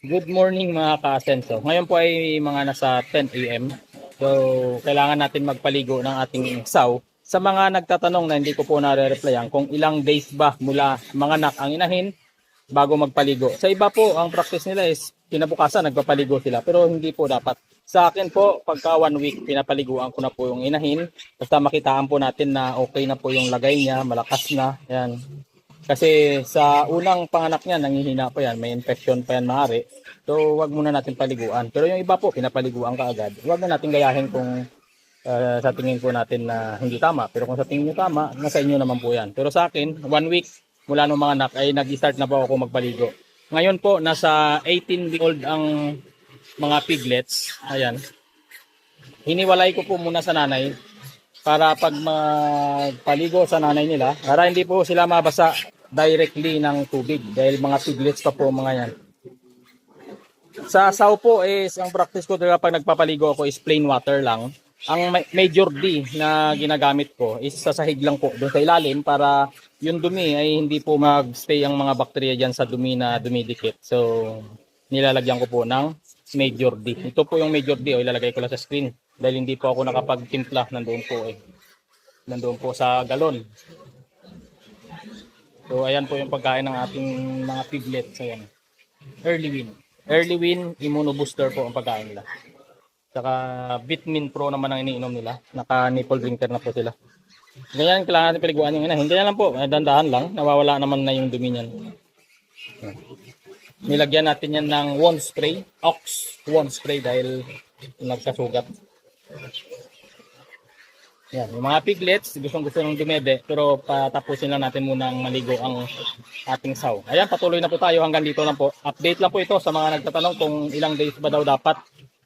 Good morning mga ka-Asenso. Ngayon po ay mga nasa 10 a.m. So, kailangan natin magpaligo ng ating saw. Sa mga nagtatanong na hindi ko po nare-replyan kung ilang days ba mula manganak ang inahin bago magpaligo. Sa iba po, ang practice nila is kinabukasan nagpapaligo sila. Pero hindi po dapat. Sa akin po, pagka 1 week, pinapaliguan ko na po yung inahin. Basta makitaan po natin na okay na po yung lagay niya, malakas na. Yan. Kasi sa unang panganak niya, nanghihina pa yan, may infection pa yan maaari. So, wag muna natin paliguan. Pero yung iba po, pinapaliguan ka agad. Wag na natin gayahin kung sa tingin po natin na hindi tama. Pero kung sa tingin nyo tama, nasa inyo naman po yan. Pero sa akin, 1 week mula nung mga anak ay nag-start na po ako magpaligo. Ngayon po, nasa 18 week old ang mga piglets. Ayan. Hiniwalay ko po muna sa nanay para pag magpaligo sa nanay nila, para hindi po sila mabasa directly ng tubig dahil mga piglets pa po mga yan. Sa saw po is ang practice ko talaga pag nagpapaligo ako is plain water lang. Ang major D na ginagamit ko is sa sahig lang po doon sa ilalim para yung dumi ay hindi po magstay ang mga bakterya diyan sa dumi na dumidikit. So nilalagyan ko po ng major D. Ito po yung major D, o ilalagay ko lang sa screen dahil hindi po ako nakapagtimpla, nandoon po nandoon po sa galon. So ayan po yung pagkain ng ating mga piglets. Ayan. Early win immuno booster po ang pagkain nila. Saka Vitamin Pro naman ang iniinom nila. Naka nipple drinker na po sila. Ganyan kailangan natin paliguan yung ina. Hindi na lang po, dandahan lang. Nawawala naman na yung dumi niyan. Nilagyan natin yan ng wound spray, Ox wound spray dahil nagkasugat. Yan, yung mga piglets, gustong-gusto ng dumede, pero patapusin lang natin muna ang maligo ang ating saw. Ayan, patuloy na po tayo hanggang dito lang po. Update lang po ito sa mga nagtatanong kung ilang days ba daw dapat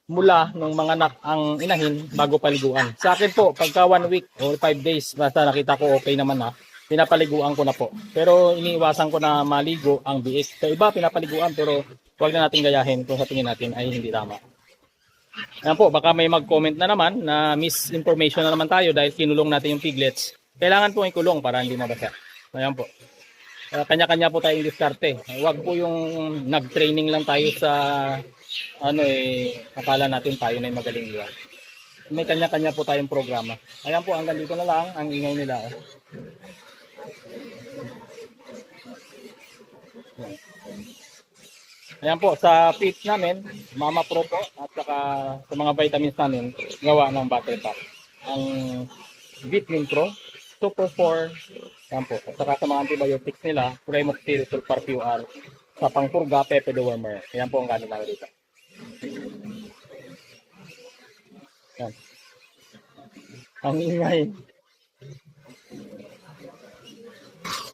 mula nung mga anak ang inahin bago paliguan. Sa akin po, pagka 1 week or 5 days, basta nakita ko okay naman na, pinapaliguan ko na po. Pero iniiwasan ko na maligo ang biik. Sa iba, pinapaliguan pero huwag na natin gayahin kung sa tingin natin ay hindi tama. Ayan po, baka may mag-comment na naman na misinformation na naman tayo dahil kinulong natin yung piglets. Kailangan po ikulong para hindi mabasa. Ayan po. Kanya-kanya po tayong diskarte. Huwag po yung nag-training lang tayo sa akala natin tayo na yung magaling lang. May kanya-kanya po tayong programa. Ayan po, hanggang dito na lang ang ingay nila. Ayan po, sa feed namin, Mama Pro po, at saka sa mga vitamins namin, gawa ng battery pack. Ang Vitamin Pro, Super 4, ayan po. At saka sa mga antibiotics nila, Premoxil, Sulfar QR, sa pangpurga, Pepe Dewormer. Ayan po ang gamit namin dito. Ayan. Ang ingay.